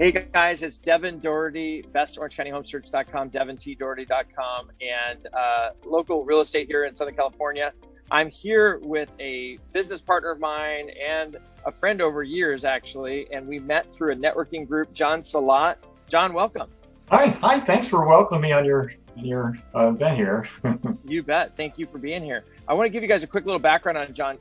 Hey guys, it's Devin Doherty, bestorangecountyhomesearch.com, devintdoherty.com, and local real estate here in Southern California. I'm here with a business partner of mine and a friend over years, actually, and we met through a networking group, John Salat. John, welcome. Hi. Thanks for welcoming me on your event here. You bet. Thank you for being here. I want to give you guys a quick little background on John.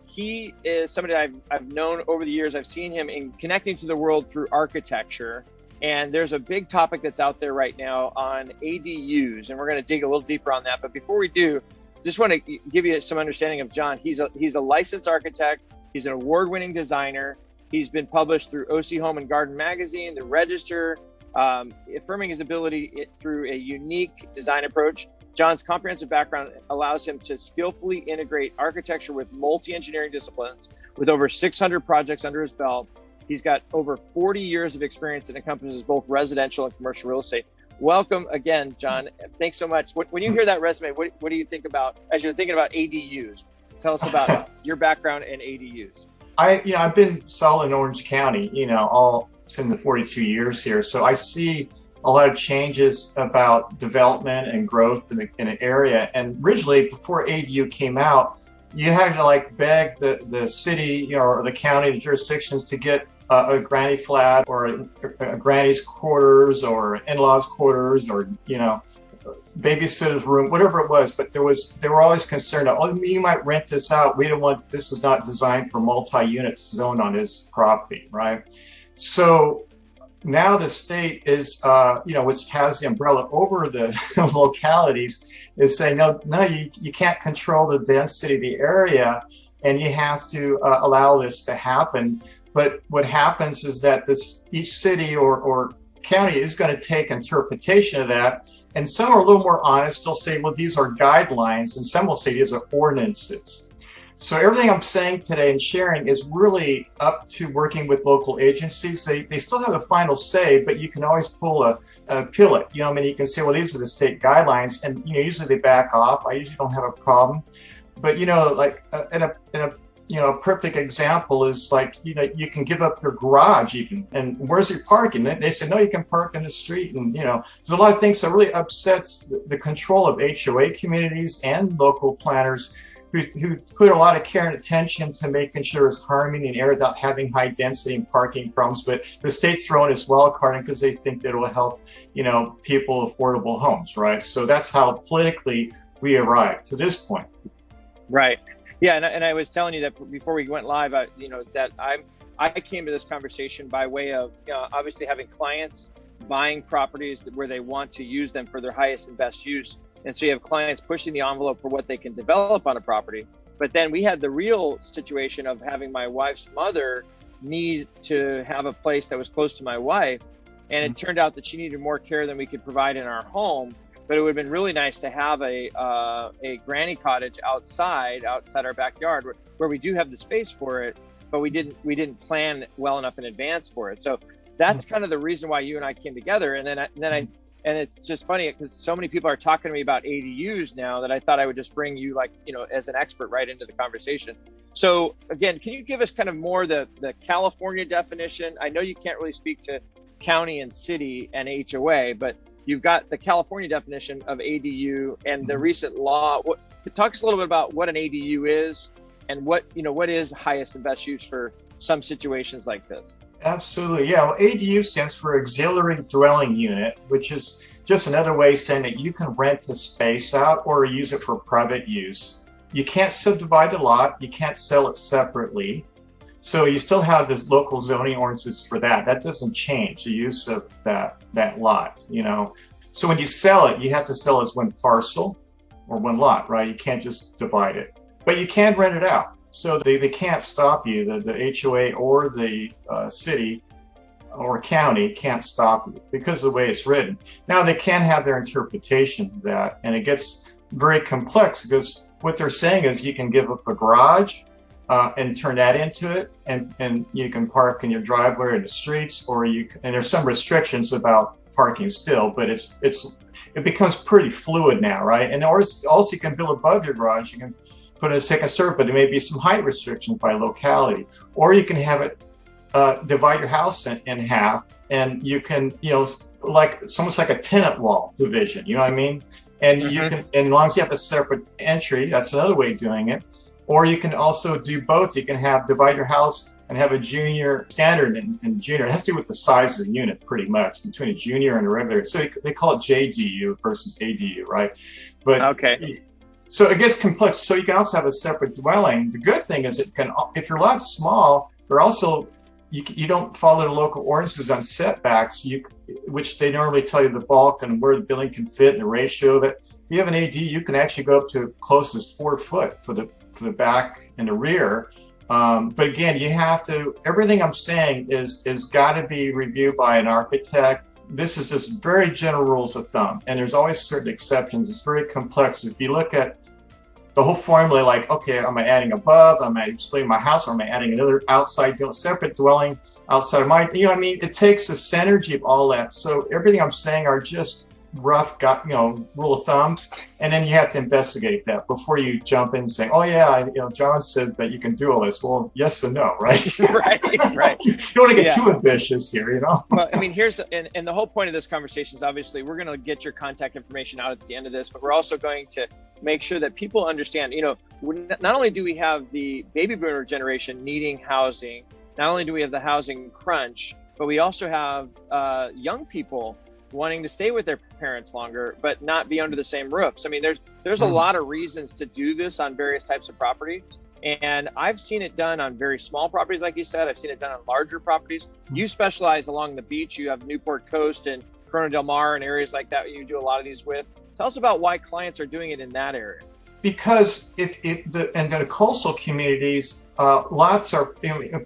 He is somebody I've known over the years. I've seen him in connecting to the world through architecture. And there's a big topic that's out there right now on ADUs, and we're going to dig a little deeper on that. But before we do, just want to give you some understanding of John. He's a licensed architect. He's an award-winning designer. He's been published through OC Home and Garden Magazine, The Register, affirming his ability through a unique design approach. John's comprehensive background allows him to skillfully integrate architecture with multi-engineering disciplines. With over 600 projects under his belt, he's got over 40 years of experience that encompasses both residential and commercial real estate. Welcome again, John. Thanks so much. When you hear that resume, what do you think about as you're thinking about ADUs? Tell us about your background in ADUs. I've been solid in Orange County, all in the 42 years here. So I see a lot of changes about development and growth in an area. And originally, before ADU came out, you had to beg the city, or the county, the jurisdictions to get a granny flat or a granny's quarters or in-laws quarters or, babysitter's room, whatever it was. But they were always concerned, you might rent this out. This is not designed for multi-unit zone on this property, right? So now the state is, which has the umbrella over the localities, is saying, no, you can't control the density of the area, and you have to allow this to happen. But what happens is that each city or county is going to take interpretation of that, and some are a little more honest. They'll say, well, these are guidelines, and some will say these are ordinances. So everything I'm saying today and sharing is really up to working with local agencies. They still have the final say, but you can always pull a pilot. You can say, well, these are the state guidelines, and usually they back off. I usually don't have a problem. But a perfect example is you can give up your garage even, and where's your parking? They say, no, you can park in the street, and there's a lot of things that really upsets the control of HOA communities and local planners who put a lot of care and attention to making sure it's harmony and air without having high density and parking problems. But the state's throwing its wild card in because they think that it will help, people affordable homes, right? So that's how politically we arrived to this point. Right. Yeah, and I was telling you that before we went live, that I came to this conversation by way of obviously having clients buying properties where they want to use them for their highest and best use. And so you have clients pushing the envelope for what they can develop on a property. But then we had the real situation of having my wife's mother need to have a place that was close to my wife. And it turned out that she needed more care than we could provide in our home. But it would have been really nice to have a granny cottage outside our backyard where we do have the space for it, but we didn't plan well enough in advance for it. So that's kind of the reason why you and I came together. And it's just funny because so many people are talking to me about ADUs now that I thought I would just bring you as an expert right into the conversation. So again, can you give us kind of more the California definition? I know you can't really speak to county and city and HOA, but you've got the California definition of ADU and the recent law. Talk to us a little bit about what an ADU is and what is highest and best use for some situations like this. Absolutely. Yeah. Well, ADU stands for auxiliary dwelling unit, which is just another way of saying that you can rent the space out or use it for private use. You can't subdivide a lot. You can't sell it separately. So you still have this local zoning ordinances for that. That doesn't change the use of that lot, So when you sell it, you have to sell it as one parcel or one lot, right? You can't just divide it, but you can rent it out. So they can't stop you. The HOA or the city or county can't stop you because of the way it's written. Now they can have their interpretation of that, and it gets very complex because what they're saying is you can give up a garage and turn that into it, and you can park in your driveway in the streets, and there's some restrictions about parking still, but it becomes pretty fluid now, right? And also you can build above your garage. You can put in a second story, but there may be some height restrictions by locality, or you can have it divide your house in half and you can, like it's almost like a tenant wall division, you know what I mean? And you can, and as long as you have a separate entry, that's another way of doing it. Or you can also do both. You can divide your house and have a junior, standard and junior. It has to do with the size of the unit pretty much, between a junior and a regular. So they call it JDU versus ADU, right? But okay. So it gets complex. So you can also have a separate dwelling. The good thing is if your lot's small, they're also, you don't follow the local ordinances on setbacks, which they normally tell you the bulk and where the building can fit and the ratio that. If you have an AD, you can actually go up to close as 4 foot for the back and the rear. But again, you have to, everything I'm saying is got to be reviewed by an architect. This is just very general rules of thumb, and there's always certain exceptions. It's very complex. If you look at the whole formula, like, okay, am I adding above? Am I splitting my house? Or am I adding another outside separate dwelling outside of mine? You know what I mean? It takes the synergy of all that. So everything I'm saying are just rough, rule of thumbs, and then you have to investigate that before you jump in and say, oh yeah, John said that you can do all this. Well, yes and no, right? right. You don't want to get too ambitious here, Well, I mean, here's the whole point of this conversation is obviously we're going to get your contact information out at the end of this, but we're also going to make sure that people understand, not only do we have the baby boomer generation needing housing, not only do we have the housing crunch, but we also have young people wanting to stay with their parents longer, but not be under the same roofs. I mean, there's a lot of reasons to do this on various types of property. And I've seen it done on very small properties, like you said. I've seen it done on larger properties. You specialize along the beach. You have Newport Coast and Corona Del Mar and areas like that you do a lot of these with. Tell us about why clients are doing it in that area. Because in the coastal communities, lots are,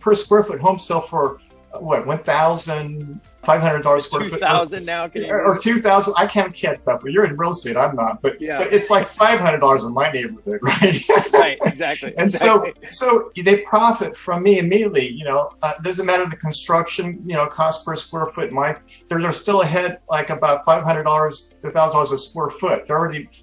per square foot homes sell for $1,500 square foot. 2,000 now, or 2,000. I can't keep up. You're in real estate. I'm not, but it's like $500 in my neighborhood, right? Right, exactly. And so they profit from me immediately. Doesn't matter the construction, cost per square foot. They're still ahead, like about $500 to $1,000 a square foot.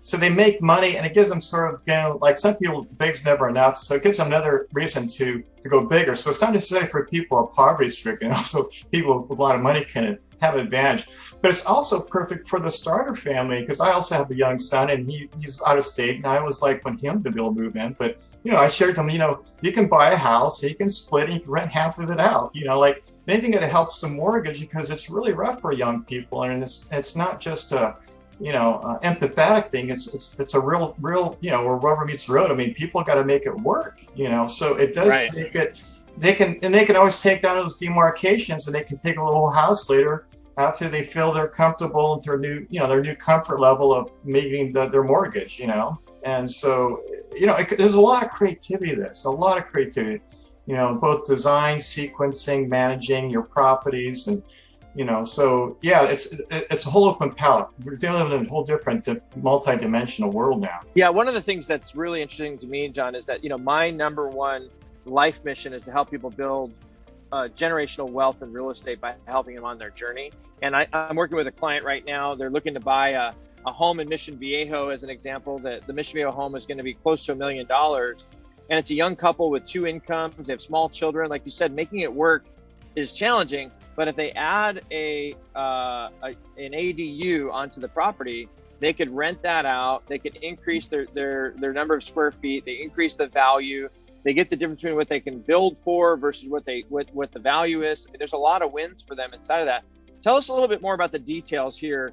So they make money, and it gives them sort of, like some people, big's never enough. So it gives them another reason to go bigger. So it's not necessarily for people who are poverty stricken. Also, people with a lot of money can have advantage. But it's also perfect for the starter family, because I also have a young son, and he's out of state, and I always like when him to be able to move in. But I shared with him, you can buy a house, you can split, and you can rent half of it out. Like anything that helps the mortgage, because it's really rough for young people, and it's not just a empathetic thing. It's a real where rubber meets the road. I mean, people got to make it work. So it does make it. They can always take down those demarcations, and they can take a little house later after they feel they're comfortable into their new comfort level of meeting their mortgage. And so there's a lot of creativity. Both design, sequencing, managing your properties, and so it's a whole open palette. We're dealing with a whole different multi-dimensional world now. Yeah, one of the things that's really interesting to me, John, is that my number one life mission is to help people build generational wealth in real estate by helping them on their journey. And I'm working with a client right now. They're looking to buy a home in Mission Viejo, as an example. The Mission Viejo home is going to be close to $1 million, and it's a young couple with 2 incomes. They have small children. Like you said, making it work is challenging. But if they add an ADU onto the property, they could rent that out. They could increase their number of square feet. They increase the value. They get the difference between what they can build for versus what the value is. I mean, there's a lot of wins for them inside of that. Tell us a little bit more about the details here.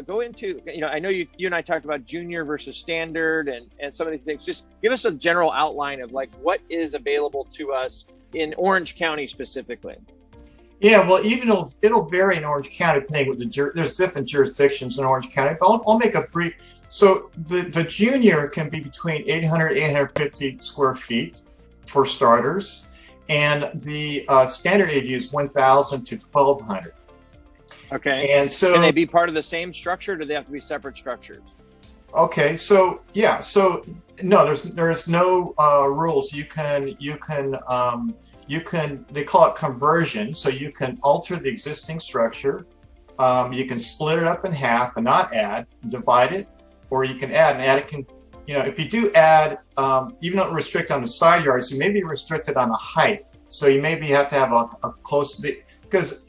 Go into, I know you and I talked about junior versus standard and some of these things. Just give us a general outline of like what is available to us in Orange County specifically. Yeah, well, even though it'll vary in Orange County depending on there's different jurisdictions in Orange County. But I'll make a brief. So the junior can be between 800 and 850 square feet for starters, and the standard ADU is 1,000 to 1,200. Okay. And so can they be part of the same structure, or do they have to be separate structures? Okay, so yeah, so no, there's no rules. You can they call it conversion. So you can alter the existing structure. You can split it up in half and not add, divide it, or you can add. And add it can, if you do add, even though it restrict on the side yards, you may be restricted on the height. So you maybe have to have a close, because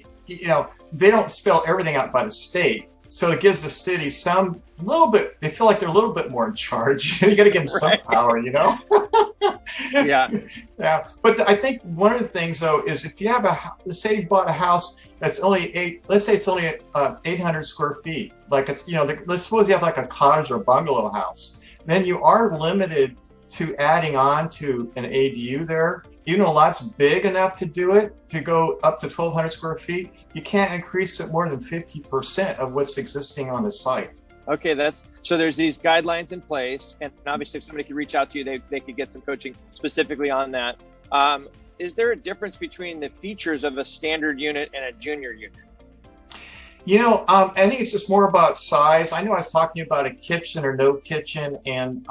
they don't spell everything out by the state. So it gives the city some little bit, they feel like they're a little bit more in charge. You got to give them some power, you know? Yeah. Yeah. But I think one of the things though is if you have let's say you bought a house that's only let's say it's only 800 square feet, like it's, you know, let's suppose you have like a cottage or bungalow house, then you are limited to adding on to an ADU there. Even though a lot's big enough to do it, to go up to 1,200 square feet, you can't increase it more than 50% of what's existing on the site. Okay, so there's these guidelines in place, and obviously if somebody could reach out to you, they could get some coaching specifically on that. Is there a difference between the features of a standard unit and a junior unit? You know, I think it's just more about size. I know I was talking about a kitchen or no kitchen, and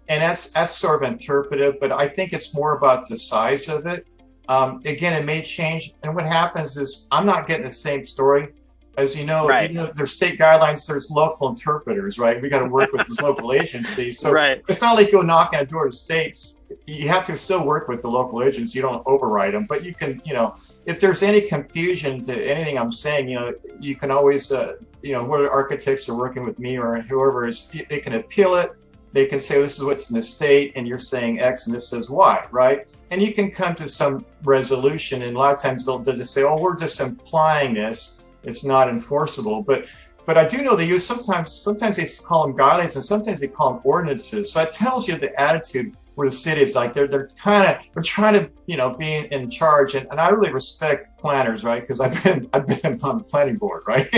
that's sort of interpretive, but I think it's more about the size of it. Again, it may change, and what happens is I'm not getting the same story. As you know, right. Even though there's state guidelines, there's local interpreters, right? We got to work with this local agency. So right. It's not like go knock on a door to states. You have to still work with the local agency. You don't override them, but you can, you know, if there's any confusion to anything I'm saying, you know, you can always, you know, whether architects are working with me or whoever is, they can appeal it. They can say, this is what's in the state, and you're saying X, and this says Y, right? And you can come to some resolution, and a lot of times they'll just say, oh, we're just implying this. It's not enforceable. But I do know they use sometimes they call them guidelines, and sometimes they call them ordinances. So that tells you the attitude where the city is like they're trying to, you know, be in charge. And I really respect planners, right? Because I've been on the planning board, right?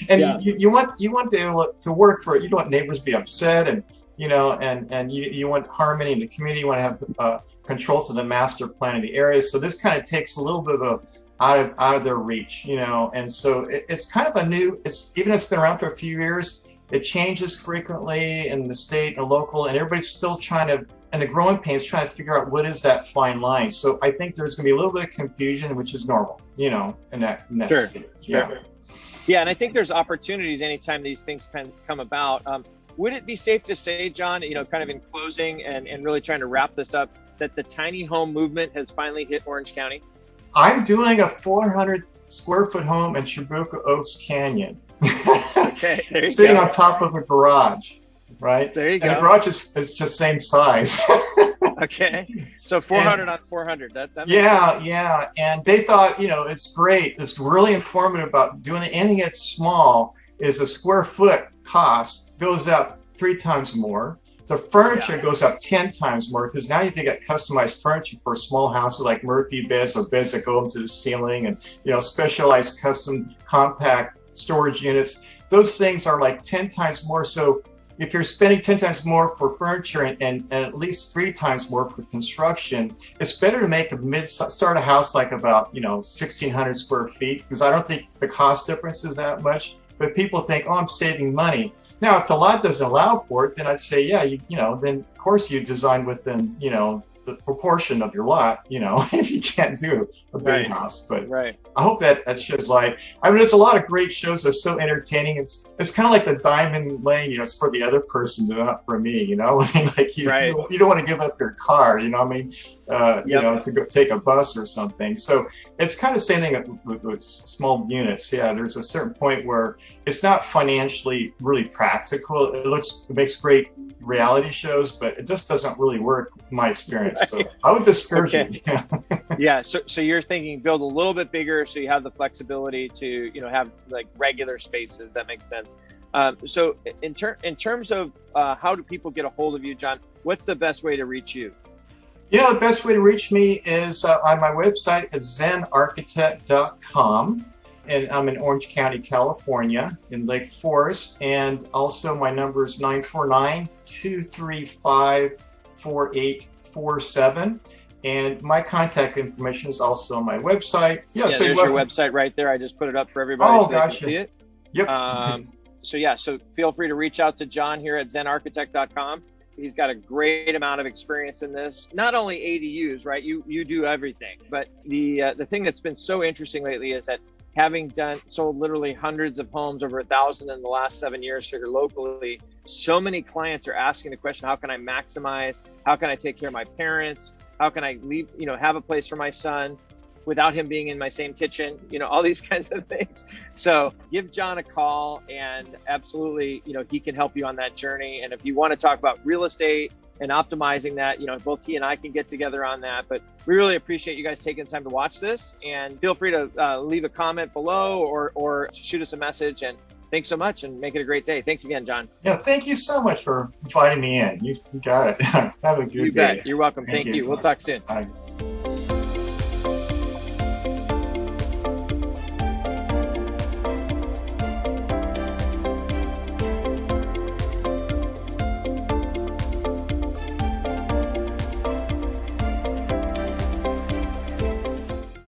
And yeah. you want to be able to work for it. You don't want neighbors to be upset, and you know, and you want harmony in the community. You want to have controls of the master plan of the area. So this kind of takes a little bit of out of their reach, you know. And so it's kind of a new. Even though it's been around for a few years, it changes frequently in the state and local, and everybody's still trying to. And the growing pains trying to figure out what is that fine line. So I think there's going to be a little bit of confusion, which is normal, you know, in that sure. State. Yeah. Sure. Yeah, and I think there's opportunities anytime these things kind of come about. Would it be safe to say, John, you know, kind of in closing and really trying to wrap this up, that the tiny home movement has finally hit Orange County? I'm doing a 400 square foot home in Chabuca Oaks Canyon. Okay, there you Sitting go. on top of a garage. Right? There you go. And the garage is just same size. Okay. So 400 on 400. That yeah. And they thought, you know, it's great. It's really informative about doing anything that's small is a square foot cost goes up 3 times more. The furniture goes up 10 times more because now you can get customized furniture for small houses like Murphy beds or beds that go into the ceiling and, you know, specialized custom compact storage units. Those things are like 10 times more. So if you're spending 10 times more for furniture and at least 3 times more for construction, it's better to make start a house like about, you know, 1,600 square feet, because I don't think the cost difference is that much. But people think, oh, I'm saving money. Now, if the lot doesn't allow for it, then I'd say, yeah, you know, then of course you design within, you know, the proportion of your lot, you know, if you can't do a big house. But I hope that sheds light. I mean, there's a lot of great shows that are so entertaining. It's kind of like the Diamond Lane, you know, it's for the other person, not for me, you know. I mean, like you don't want to give up your car, you know. I mean, you know, to go take a bus or something. So it's kind of the same thing with small units. Yeah, there's a certain point where it's not financially really practical. It makes great reality shows, but it just doesn't really work in my experience. So I would discourage it. Yeah. So you're thinking build a little bit bigger so you have the flexibility to, you know, have like regular spaces. That makes sense. So in terms of how do people get a hold of you, John, what's the best way to reach you? You know, the best way to reach me is on my website at zenarchitect.com. And I'm in Orange County, California, in Lake Forest. And also my number is 949-235-4847. And my contact information is also on my website. Yeah, so there's your website right there. I just put it up for everybody so they can see it. Yep. So feel free to reach out to John here at zenarchitect.com. He's got a great amount of experience in this. Not only ADUs, right? You do everything. But the thing that's been so interesting lately is that having sold literally hundreds of homes, over 1,000 in the last 7 years here locally, so many clients are asking the question, how can I maximize? How can I take care of my parents? How can I leave, you know, have a place for my son? without him being in my same kitchen, all these kinds of things. So give John a call, and absolutely, he can help you on that journey. And if you want to talk about real estate and optimizing that, both he and I can get together on that. But we really appreciate you guys taking the time to watch this, and feel free to leave a comment below or shoot us a message. And thanks so much, and make it a great day. Thanks again, John. Yeah, thank you so much for inviting me in. You got it. Have a good day. You bet. You're welcome. Thank you. We'll talk soon. Bye.